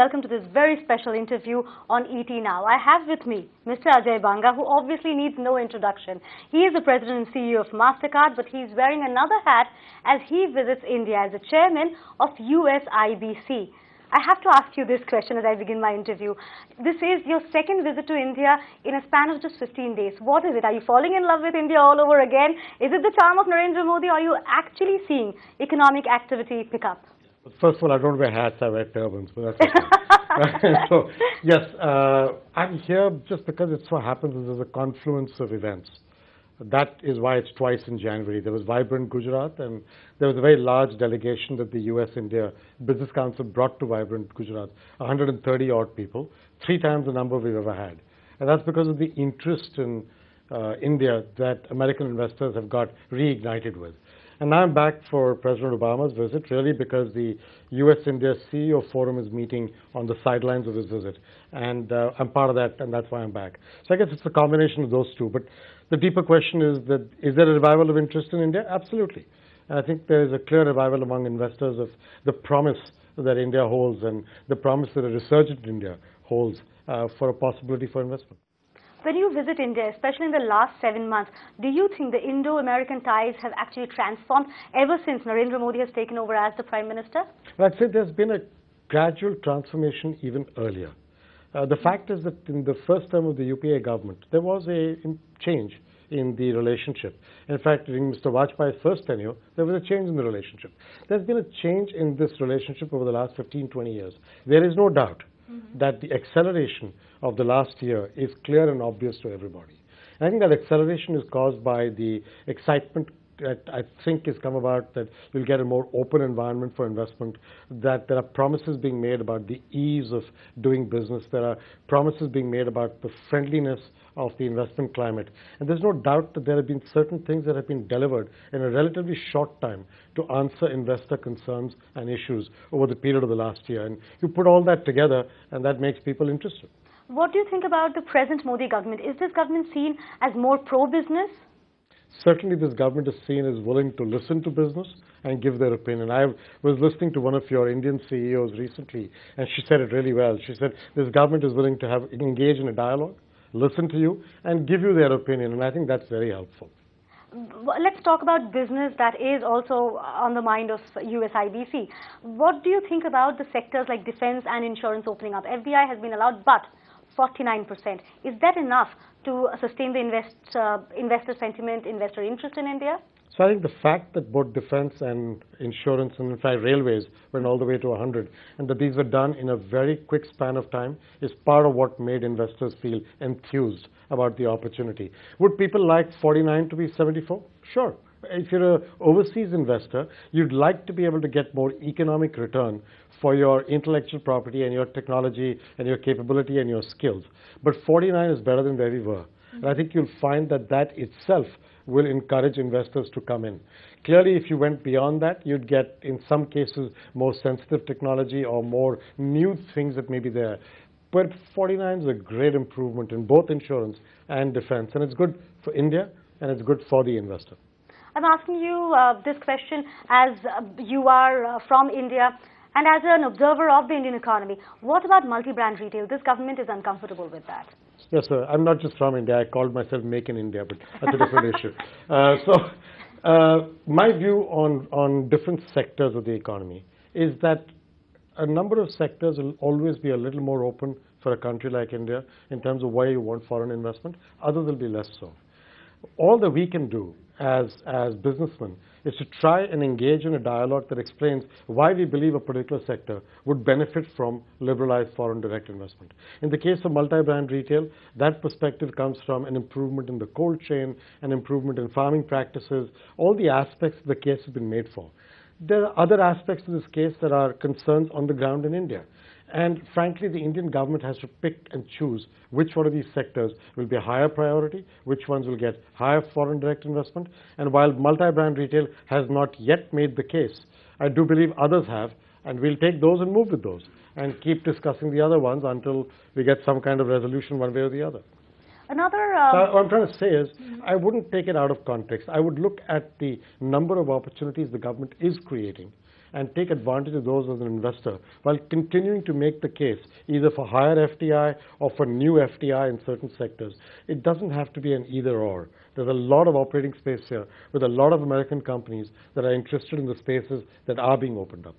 welcome to this very special interview on ET Now. I have with me Mr. Ajay Banga, who obviously needs no introduction. He is the President and CEO of MasterCard, but he's wearing another hat as he visits India as the Chairman of USIBC. I have to ask you this question as I begin my interview. This is your second visit to India in a span of just 15 days. What is it? Are you falling in love with India all over again? Is it the charm of Narendra Modi, or are you actually seeing economic activity pick up? First of all, I don't wear hats, I wear turbans, but that's okay. So, yes, I'm here just because it so happens that there's a confluence of events. That is why it's twice in January. There was Vibrant Gujarat, and there was a very large delegation that the US-India Business Council brought to Vibrant Gujarat, 130-odd people, 3 times the number we've ever had. And that's because of the interest in India that American investors have got reignited with. And now I'm back for President Obama's visit, really because the US-India CEO Forum is meeting on the sidelines of his visit. And I'm part of that, and that's why I'm back. So I guess it's a combination of those two. But the deeper question is that, is there a revival of interest in India? Absolutely. And I think there is a clear revival among investors of the promise that India holds and the promise that a resurgent India holds for a possibility for investment. When you visit India, especially in the last 7 months, do you think the Indo-American ties have actually transformed ever since Narendra Modi has taken over as the Prime Minister? Well, I'd say there's been a gradual transformation even earlier. The fact is that in the first term of the UPA government, there was a change in the relationship. In fact, during Mr. Vajpayee's first tenure, there was a change in the relationship. There's been a change in this relationship over the last 15, 20 years. There is no doubt that the acceleration of the last year is clear and obvious to everybody. And I think that acceleration is caused by the excitement that I think has come about, that we'll get a more open environment for investment, that there are promises being made about the ease of doing business, there are promises being made about the friendliness of the investment climate. And there's no doubt that there have been certain things that have been delivered in a relatively short time to answer investor concerns and issues over the period of the last year. And you put all that together, and that makes people interested. What do you think about the present Modi government? Is this government seen as more pro-business? Certainly this government is seen as willing to listen to business and give their opinion. I was listening to one of your Indian CEOs recently, and she said it really well. She said this government is willing to engage in a dialogue, listen to you, and give you their opinion, and I think that's very helpful. Let's talk about business that is also on the mind of USIBC. What do you think about the sectors like defense and insurance opening up? FDI has been allowed, but 49%. Is that enough to sustain the investor sentiment, investor interest in India? So I think the fact that both defense and insurance and in fact railways went all the way to 100 and that these were done in a very quick span of time is part of what made investors feel enthused about the opportunity. Would people like 49 to be 74? Sure. If you're an overseas investor, you'd like to be able to get more economic return for your intellectual property and your technology and your capability and your skills. But 49 is better than where we were. And I think you'll find that that itself will encourage investors to come in. Clearly, if you went beyond that, you'd get, in some cases, more sensitive technology or more new things that may be there. But 49 is a great improvement in both insurance and defense. And it's good for India and it's good for the investor. I'm asking you this question as you are from India and as an observer of the Indian economy. What about multi-brand retail? This government is uncomfortable with that. Yes, sir. I'm not just from India. I called myself Make in India, but that's a different issue. My view on different sectors of the economy is that a number of sectors will always be a little more open for a country like India in terms of where you want foreign investment. Others will be less so. All that we can do as businessmen is to try and engage in a dialogue that explains why we believe a particular sector would benefit from liberalized foreign direct investment. In the case of multi-brand retail, that perspective comes from an improvement in the cold chain, an improvement in farming practices, all the aspects the case has been made for. There are other aspects of this case that are concerns on the ground in India. And frankly, the Indian government has to pick and choose which one of these sectors will be a higher priority, which ones will get higher foreign direct investment. And while multi-brand retail has not yet made the case, I do believe others have, and we'll take those and move with those and keep discussing the other ones until we get some kind of resolution one way or the other. So what I'm trying to say is, I wouldn't take it out of context. I would look at the number of opportunities the government is creating and take advantage of those as an investor while continuing to make the case either for higher FDI or for new FDI in certain sectors. It doesn't have to be an either or. There's a lot of operating space here with a lot of American companies that are interested in the spaces that are being opened up.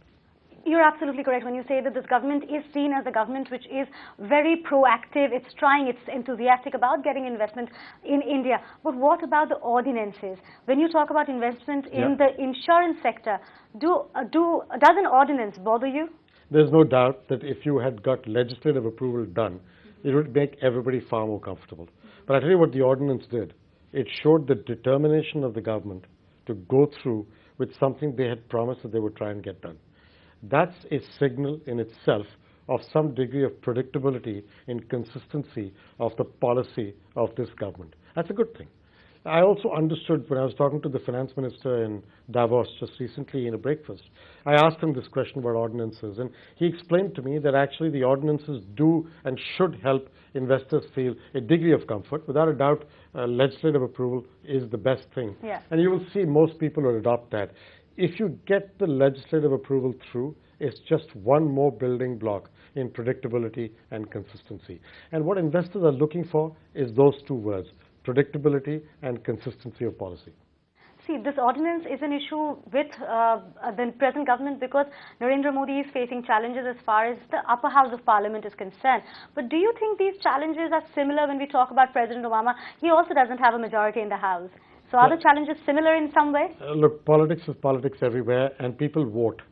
You're absolutely correct when you say that this government is seen as a government which is very proactive. It's trying, it's enthusiastic about getting investment in India. But what about the ordinances? When you talk about investment in the insurance sector, does an ordinance bother you? There's no doubt that if you had got legislative approval done, it would make everybody far more comfortable. But I tell you what the ordinance did. It showed the determination of the government to go through with something they had promised that they would try and get done. That's a signal in itself of some degree of predictability and consistency of the policy of this government. That's a good thing. I also understood when I was talking to the finance minister in Davos just recently in a breakfast, I asked him this question about ordinances, and he explained to me that actually the ordinances do and should help investors feel a degree of comfort. Without a doubt, legislative approval is the best thing. Yeah. And you will see most people will adopt that. If you get the legislative approval through, it's just one more building block in predictability and consistency. And what investors are looking for is those two words, predictability and consistency of policy. See, this ordinance is an issue with the present government because Narendra Modi is facing challenges as far as the upper house of parliament is concerned. But do you think these challenges are similar when we talk about President Obama? He also doesn't have a majority in the house. So are the challenges similar in some way? Look, politics is politics everywhere, and people vote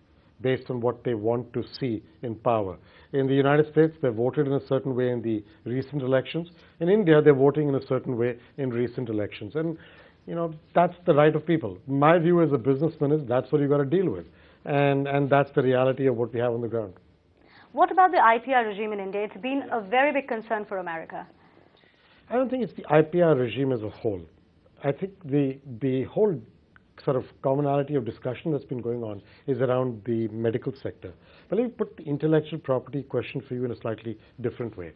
based on what they want to see in power. In the United States, they voted in a certain way in the recent elections. In India, they're voting in a certain way in recent elections. And, you know, that's the right of people. My view as a businessman is that's what you've got to deal with. And that's the reality of what we have on the ground. What about the IPR regime in India? It's been a very big concern for America. I don't think it's the IPR regime as a whole. I think the whole sort of commonality of discussion that's been going on is around the medical sector. But let me put the intellectual property question for you in a slightly different way.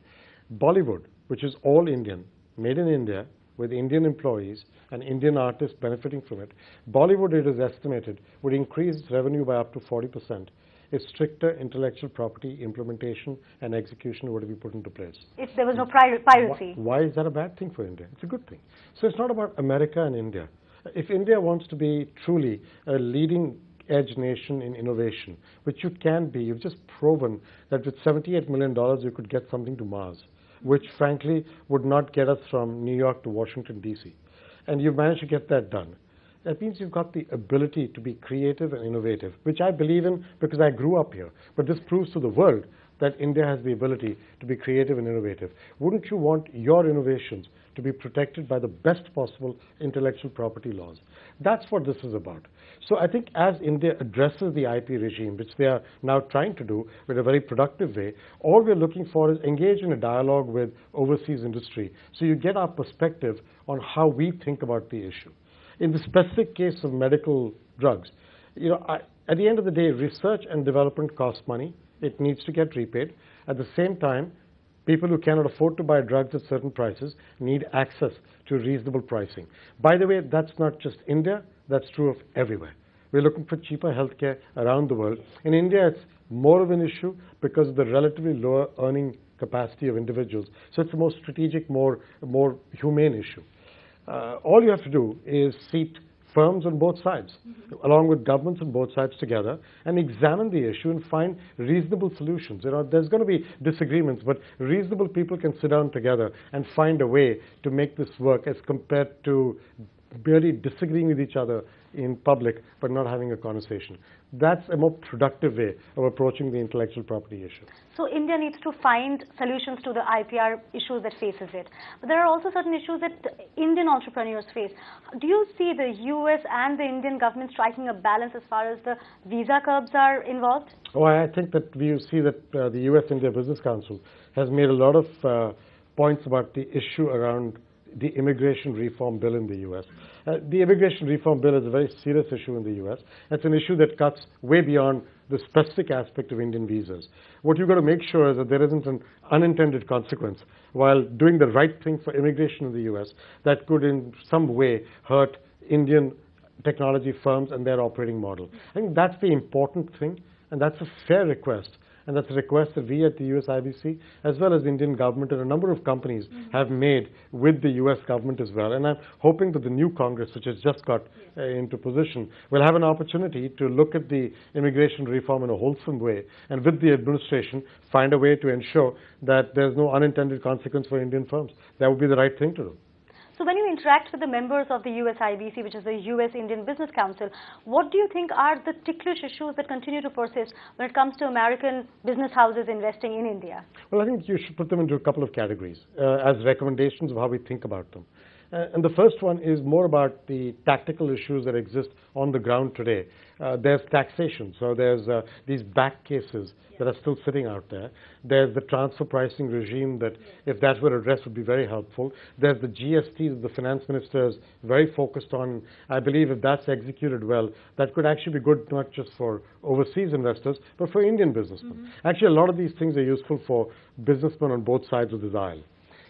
Bollywood, which is all Indian, made in India, with Indian employees and Indian artists benefiting from it, Bollywood, it is estimated, would increase its revenue by up to 40% if stricter intellectual property implementation and execution were to be put into place. If there was no piracy. Why is that a bad thing for India? It's a good thing. So it's not about America and India. If India wants to be truly a leading edge nation in innovation, which you can be, you've just proven that with $78 million you could get something to Mars, which frankly would not get us from New York to Washington, D.C. And you've managed to get that done. That means you've got the ability to be creative and innovative, which I believe in because I grew up here. But this proves to the world that India has the ability to be creative and innovative. Wouldn't you want your innovations to be protected by the best possible intellectual property laws? That's what this is about. So I think as India addresses the IP regime, which they are now trying to do in a very productive way, all we're looking for is engage in a dialogue with overseas industry so you get our perspective on how we think about the issue. In the specific case of medical drugs, you know, at the end of the day, research and development costs money. It needs to get repaid. At the same time, people who cannot afford to buy drugs at certain prices need access to reasonable pricing. By the way, that's not just India, that's true of everywhere. We're looking for cheaper healthcare around the world. In India, it's more of an issue because of the relatively lower earning capacity of individuals. So it's a more strategic, more humane issue. All you have to do is seat firms on both sides, along with governments on both sides together, and examine the issue and find reasonable solutions. You know, there's going to be disagreements, but reasonable people can sit down together and find a way to make this work as compared to barely disagreeing with each other in public but not having a conversation. That's a more productive way of approaching the intellectual property issue. So India needs to find solutions to the IPR issues that faces it. But there are also certain issues that Indian entrepreneurs face. Do you see the US and the Indian government striking a balance as far as the visa curbs are involved? Oh, I think that we see that the US-India Business Council has made a lot of points about the issue around the immigration reform bill in the U.S. The immigration reform bill is a very serious issue in the U.S. It's an issue that cuts way beyond the specific aspect of Indian visas. What you've got to make sure is that there isn't an unintended consequence while doing the right thing for immigration in the U.S. that could in some way hurt Indian technology firms and their operating model. I think that's the important thing, and that's a fair request. And that's a request that we at the US IBC, as well as the Indian government and a number of companies have made with the US government as well. And I'm hoping that the new Congress, which has just got into position, will have an opportunity to look at the immigration reform in a wholesome way, and with the administration, find a way to ensure that there's no unintended consequence for Indian firms. That would be the right thing to do. So when you interact with the members of the US IBC, which is the US Indian Business Council, what do you think are the ticklish issues that continue to persist when it comes to American business houses investing in India? Well, I think you should put them into a couple of categories as recommendations of how we think about them. And the first one is more about the tactical issues that exist on the ground today. There's taxation, so there's these back cases that are still sitting out there. There's the transfer pricing regime that, if that were addressed, would be very helpful. There's the GST that the finance minister is very focused on. I believe if that's executed well, that could actually be good not just for overseas investors, but for Indian businessmen. Actually, a lot of these things are useful for businessmen on both sides of this aisle.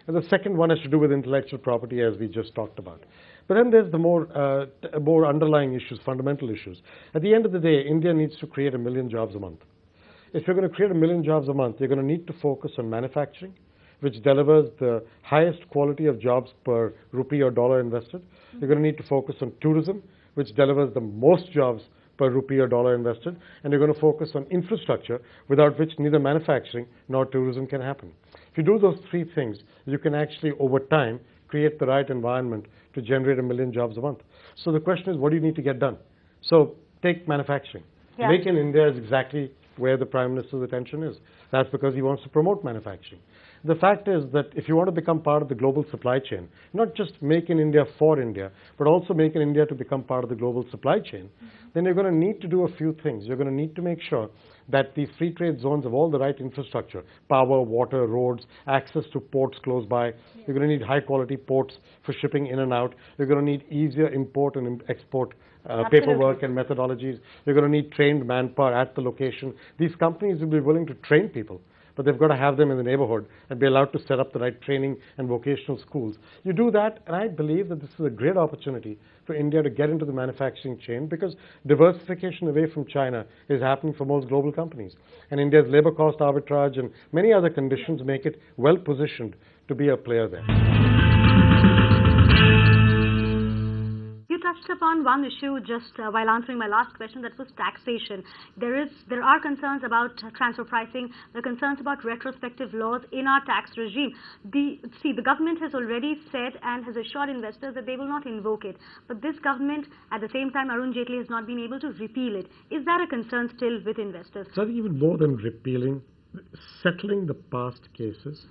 And the second one has to do with intellectual property, as we just talked about. But then there's the more underlying issues, fundamental issues. At the end of the day, India needs to create 1 million jobs a month. If you're going to create 1 million jobs a month, you're going to need to focus on manufacturing, which delivers the highest quality of jobs per rupee or dollar invested. You're going to need to focus on tourism, which delivers the most jobs per rupee or dollar invested. And you're going to focus on infrastructure, without which neither manufacturing nor tourism can happen. If you do those three things, you can actually, over time, create the right environment to generate 1 million jobs a month. So the question is, what do you need to get done? So take manufacturing. Yeah. Make in India is exactly where the Prime Minister's attention is. That's because he wants to promote manufacturing. The fact is that if you want to become part of the global supply chain, not just make in India for India, but also make in India to become part of the global supply chain, then you're going to need to do a few things. You're going to need to make sure that the free trade zones have all the right infrastructure, power, water, roads, access to ports close by. You're going to need high quality ports for shipping in and out. You're going to need easier import and export paperwork and methodologies. You're going to need trained manpower at the location. These companies will be willing to train people, but they've got to have them in the neighborhood and be allowed to set up the right training and vocational schools. You do that, and I believe that this is a great opportunity for India to get into the manufacturing chain, because diversification away from China is happening for most global companies. And India's labor cost arbitrage and many other conditions make it well positioned to be a player there. You touched upon one issue just while answering my last question, that was taxation. There are concerns about transfer pricing. There are concerns about retrospective laws in our tax regime. The government has already said and has assured investors that they will not invoke it. But this government, at the same time, Arun Jaitley has not been able to repeal it. Is that a concern still with investors? So I think even more than repealing, settling the past cases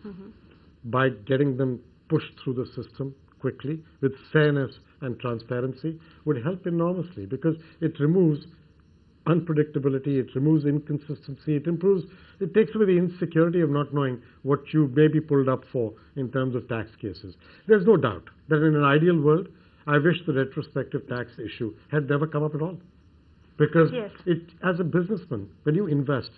by getting them pushed through the system quickly with fairness and transparency would help enormously, because it removes unpredictability, it removes inconsistency, it takes away the insecurity of not knowing what you may be pulled up for in terms of tax cases. There's no doubt that in an ideal world, I wish the retrospective tax issue had never come up at all. Because as a businessman, when you invest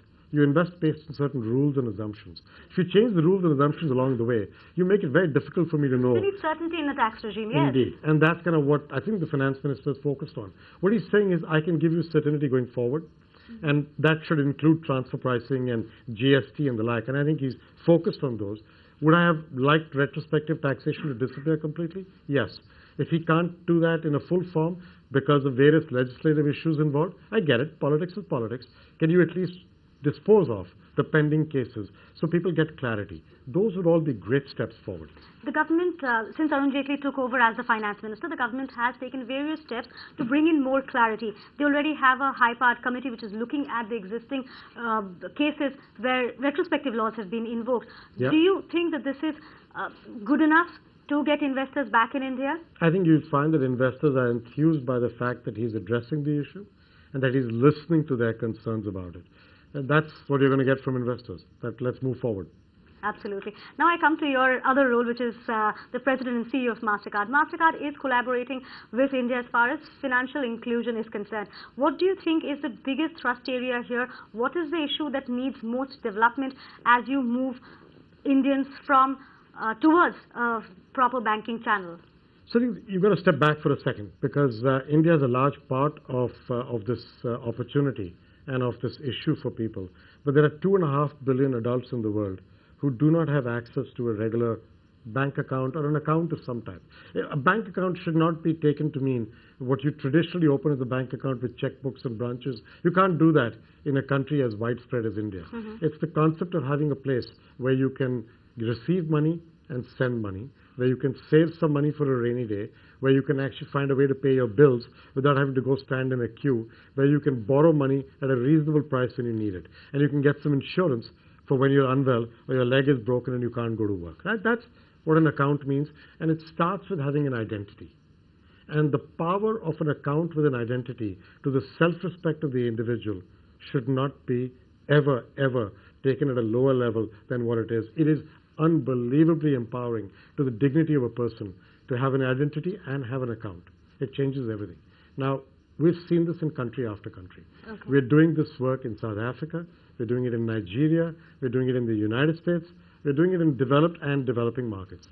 based on certain rules and assumptions. If you change the rules and assumptions along the way, you make it very difficult for me to know. You need certainty in the tax regime, yes. Indeed. And that's kind of what I think the finance minister is focused on. What he's saying is, I can give you certainty going forward, and that should include transfer pricing and GST and the like. And I think he's focused on those. Would I have liked retrospective taxation to disappear completely? Yes. If he can't do that in a full form because of various legislative issues involved, I get it. Politics is politics. Can you at least dispose of the pending cases so people get clarity? Those would all be great steps forward. The government, since Arun Jaitley took over as the finance minister, the government has taken various steps to bring in more clarity. They already have a high-powered committee which is looking at the existing cases where retrospective laws have been invoked. Do you think that this is good enough to get investors back in India? I think you'll find that investors are enthused by the fact that he's addressing the issue and that he's listening to their concerns about it. And that's what you're going to get from investors, that let's move forward. Absolutely. Now I come to your other role, which is the President and CEO of MasterCard. MasterCard is collaborating with India as far as financial inclusion is concerned. What do you think is the biggest thrust area here? What is the issue that needs most development as you move Indians from towards a proper banking channel? So you've got to step back for a second, because India is a large part of this opportunity and of this issue for people. But there are 2.5 billion adults in the world who do not have access to a regular bank account or an account of some type. A bank account should not be taken to mean what you traditionally open as a bank account with checkbooks and branches. You can't do that in a country as widespread as India. It's the concept of having a place where you can receive money and send money, where you can save some money for a rainy day, where you can actually find a way to pay your bills without having to go stand in a queue, where you can borrow money at a reasonable price when you need it, and you can get some insurance for when you're unwell or your leg is broken and you can't go to work. Right? That's what an account means, and it starts with having an identity. And the power of an account with an identity to the self-respect of the individual should not be ever, ever taken at a lower level than what it is. It is unbelievably empowering to the dignity of a person to have an identity and have an account. It changes everything. Now, we've seen this in country after country. Okay. We're doing this work in South Africa. We're doing it in Nigeria. We're doing it in the United States. We're doing it in developed and developing markets.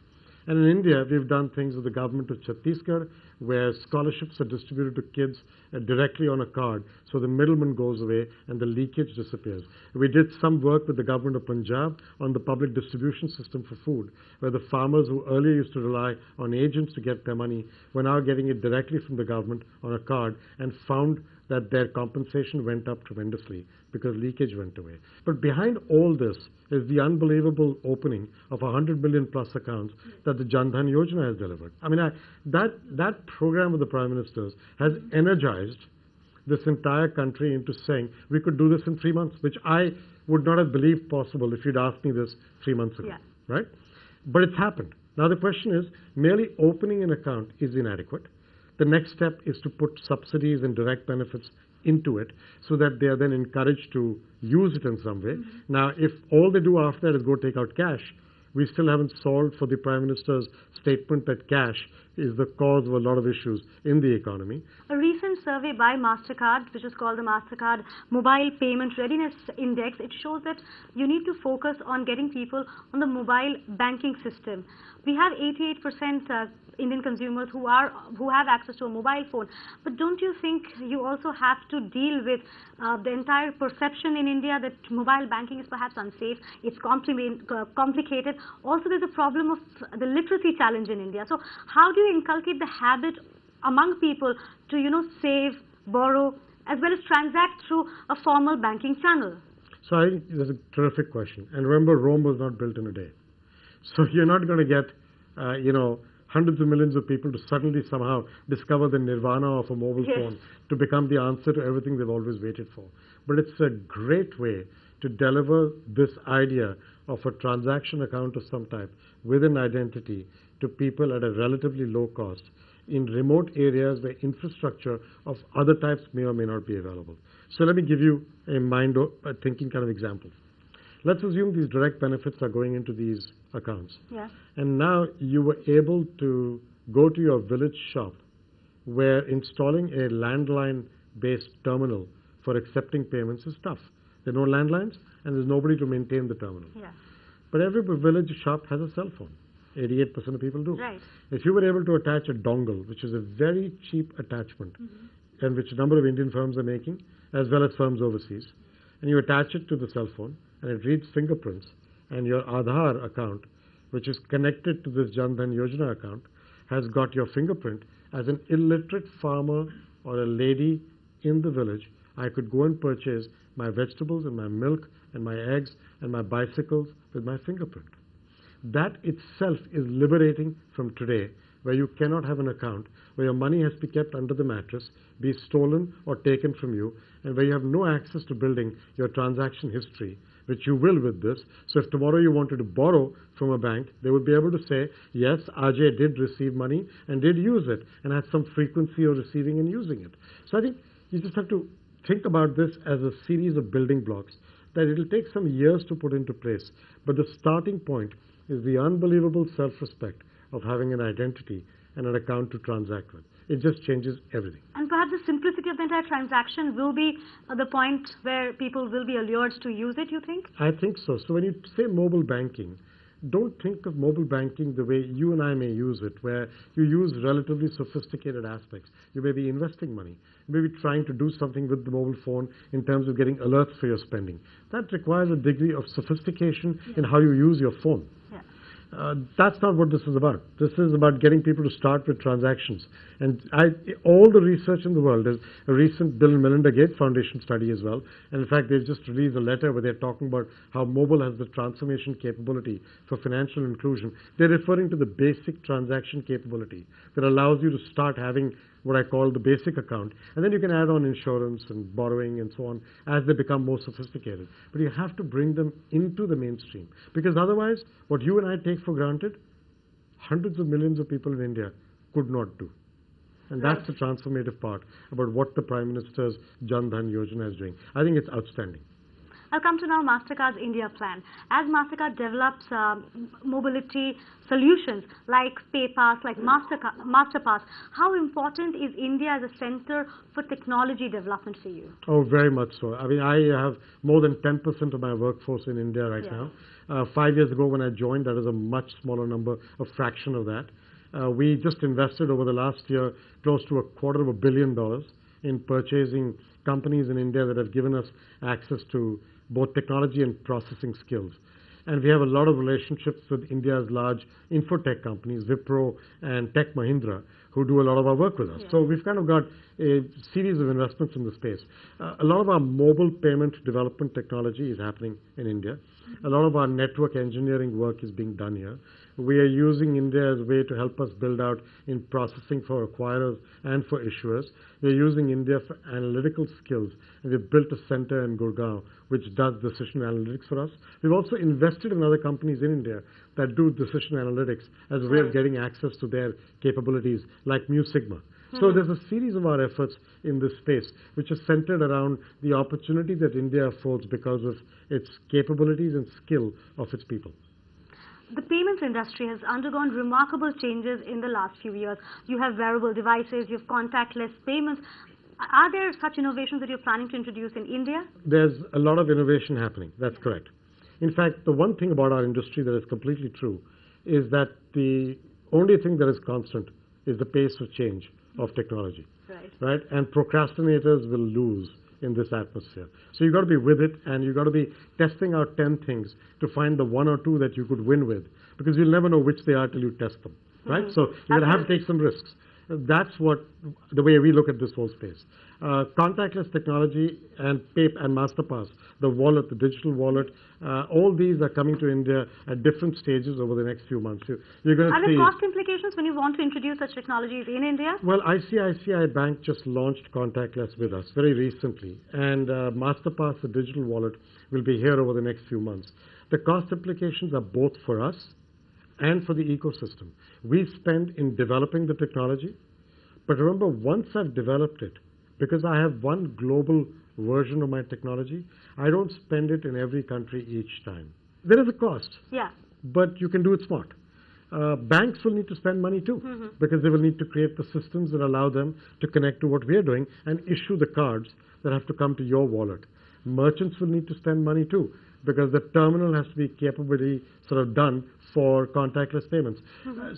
And in India, we've done things with the government of Chhattisgarh, where scholarships are distributed to kids directly on a card, so the middleman goes away and the leakage disappears. We did some work with the government of Punjab on the public distribution system for food, where the farmers who earlier used to rely on agents to get their money were now getting it directly from the government on a card, and found that their compensation went up tremendously because leakage went away. But behind all this is the unbelievable opening of 100 million plus accounts that the Jan Dhan Yojana has delivered. I mean, that program of the Prime Minister's has energized this entire country into saying we could do this in 3 months, which I would not have believed possible if you'd asked me this 3 months ago, right? But it's happened. Now the question is, merely opening an account is inadequate. The next step is to put subsidies and direct benefits into it so that they are then encouraged to use it in some way. Now, if all they do after that is go take out cash, we still haven't solved for the Prime Minister's statement that cash is the cause of a lot of issues in the economy. A recent survey by MasterCard, which is called the MasterCard Mobile Payment Readiness Index, it shows that you need to focus on getting people on the mobile banking system. We have 88% Indian consumers who have access to a mobile phone. But don't you think you also have to deal with the entire perception in India that mobile banking is perhaps unsafe, it's complicated. Also, there's a problem of the literacy challenge in India. So how do you inculcate the habit among people to, save, borrow, as well as transact through a formal banking channel? So I think that's a terrific question. And remember, Rome was not built in a day. So you're not going to get, hundreds of millions of people to suddenly somehow discover the nirvana of a mobile phone to become the answer to everything they've always waited for. But it's a great way to deliver this idea of a transaction account of some type with an identity to people at a relatively low cost in remote areas where infrastructure of other types may or may not be available. So let me give you a thinking kind of example. Let's assume these direct benefits are going into these accounts. Yeah. And now you were able to go to your village shop where installing a landline-based terminal for accepting payments is tough. There are no landlines and there's nobody to maintain the terminal. Yeah. But every village shop has a cell phone. 88% of people do. Right. If you were able to attach a dongle, which is a very cheap attachment, and which a number of Indian firms are making, as well as firms overseas, and you attach it to the cell phone, and it reads fingerprints, and your Aadhaar account, which is connected to this Jan Dhan Yojana account, has got your fingerprint. As an illiterate farmer or a lady in the village, I could go and purchase my vegetables and my milk and my eggs and my bicycles with my fingerprint. That itself is liberating from today, where you cannot have an account, where your money has to be kept under the mattress, be stolen or taken from you, and where you have no access to building your transaction history, which you will with this. So if tomorrow you wanted to borrow from a bank, they would be able to say, yes, Ajay did receive money and did use it and had some frequency of receiving and using it. So I think you just have to think about this as a series of building blocks that it'll take some years to put into place. But the starting point is the unbelievable self-respect of having an identity and an account to transact with. It just changes everything. And perhaps the simplicity of the entire transaction will be the point where people will be allured to use it, you think? I think so. So when you say mobile banking, don't think of mobile banking the way you and I may use it, where you use relatively sophisticated aspects. You may be investing money, you may be trying to do something with the mobile phone in terms of getting alerts for your spending. That requires a degree of sophistication in how you use your phone. That's not what this is about. This is about getting people to start with transactions. And all the research in the world, there's a recent Bill and Melinda Gates Foundation study as well. And in fact, they've just released a letter where they're talking about how mobile has the transformation capability for financial inclusion. They're referring to the basic transaction capability that allows you to start having what I call the basic account. And then you can add on insurance and borrowing and so on as they become more sophisticated. But you have to bring them into the mainstream. Because otherwise, what you and I take for granted, hundreds of millions of people in India could not do. And that's the transformative part about what the Prime Minister's Jan Dhan Yojana is doing. I think it's outstanding. I'll come to now MasterCard's India plan. As MasterCard develops mobility solutions like PayPass, like MasterPass, how important is India as a center for technology development for you? Oh, very much so. I mean, I have more than 10% of my workforce in India right now. 5 years ago when I joined, that was a much smaller number, a fraction of that. We just invested over the last year close to $250 million in purchasing companies in India that have given us access to both technology and processing skills. And we have a lot of relationships with India's large infotech companies, Wipro and Tech Mahindra, who do a lot of our work with us. So we've kind of got a series of investments in the space. A lot of our mobile payment development technology is happening in India. A lot of our network engineering work is being done here. We are using India as a way to help us build out in processing for acquirers and for issuers. We're using India for analytical skills, and we've built a center in Gurgaon which does decision analytics for us. We've also invested in other companies in India that do decision analytics as a way of getting access to their capabilities, like Mu Sigma. So there's a series of our efforts in this space which is centered around the opportunity that India affords because of its capabilities and skill of its people. The payments industry has undergone remarkable changes in the last few years. You have wearable devices, you have contactless payments. Are there such innovations that you're planning to introduce in India? There's a lot of innovation happening. That's correct. In fact, the one thing about our industry that is completely true is that the only thing that is constant is the pace of change of technology. Right? And procrastinators will lose in this atmosphere. So you've got to be with it, and you've got to be testing out 10 things to find the one or two that you could win with, because you'll never know which they are till you test them. Right? So you're going to have to take some risks. That's the way we look at this whole space. Contactless technology and and MasterPass, the wallet, the digital wallet, all these are coming to India at different stages over the next few months. You're going to see. Are there cost implications when you want to introduce such technologies in India? Well, ICICI Bank just launched contactless with us very recently, and MasterPass, the digital wallet, will be here over the next few months. The cost implications are both for us and for the ecosystem. We spend in developing the technology, but remember, once I've developed it, because I have one global version of my technology, I don't spend it in every country each time. There is a cost, but you can do it smart. Banks will need to spend money too, because they will need to create the systems that allow them to connect to what we are doing and issue the cards that have to come to your wallet. Merchants will need to spend money too, because the terminal has to be capably sort of done for contactless payments.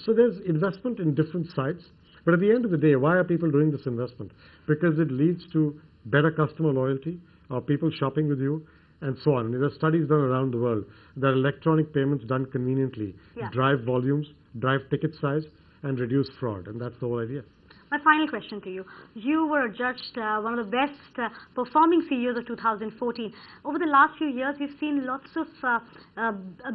So there's investment in different sites. But at the end of the day, why are people doing this investment? Because it leads to better customer loyalty, or people shopping with you, and so on. And there are studies done around the world that electronic payments done conveniently drive volumes, drive ticket size, and reduce fraud. And that's the whole idea. My final question to you. You were adjudged one of the best performing CEOs of 2014. Over the last few years, we've seen lots of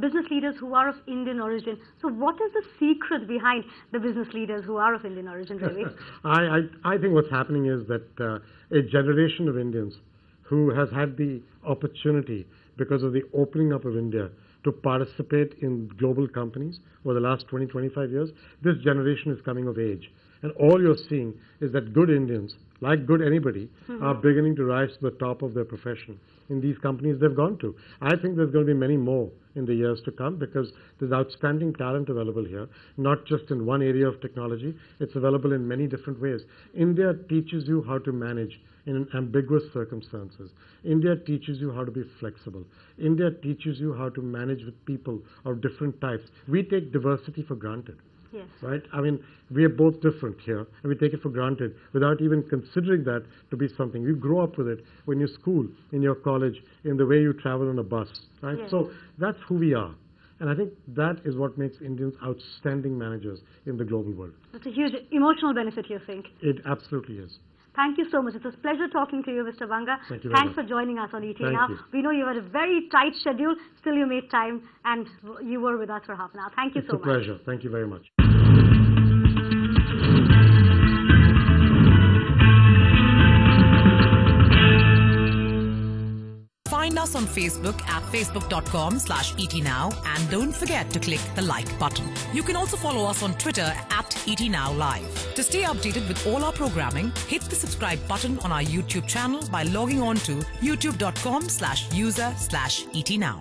business leaders who are of Indian origin. So what is the secret behind the business leaders who are of Indian origin, really? I think what's happening is that a generation of Indians who has had the opportunity, because of the opening up of India, to participate in global companies over the last 20, 25 years, this generation is coming of age. And all you're seeing is that good Indians like good anybody, are beginning to rise to the top of their profession in these companies they've gone to. I think there's going to be many more in the years to come because there's outstanding talent available here, not just in one area of technology. It's available in many different ways. India teaches you how to manage in ambiguous circumstances. India teaches you how to be flexible. India teaches you how to manage with people of different types. We take diversity for granted. Yes. Right? I mean, we are both different here, and we take it for granted without even considering that to be something. You grow up with it when you school, in your college, in the way you travel on a bus, right? Yes. So that's who we are. And I think that is what makes Indians outstanding managers in the global world. That's a huge emotional benefit, you think? It absolutely is. Thank you so much. It's a pleasure talking to you, Mr. Banga. Thank you very Thanks much. for joining us on ET Thank Now. you. We know you had a very tight schedule. Still, you made time, and you were with us for half an hour. Thank you so much. It's a pleasure. Thank you very much. Find us on Facebook at facebook.com/ETNow and don't forget to click the like button. You can also follow us on Twitter at ETNowLive. To stay updated with all our programming, hit the subscribe button on our YouTube channel by logging on to youtube.com/user/ETNow.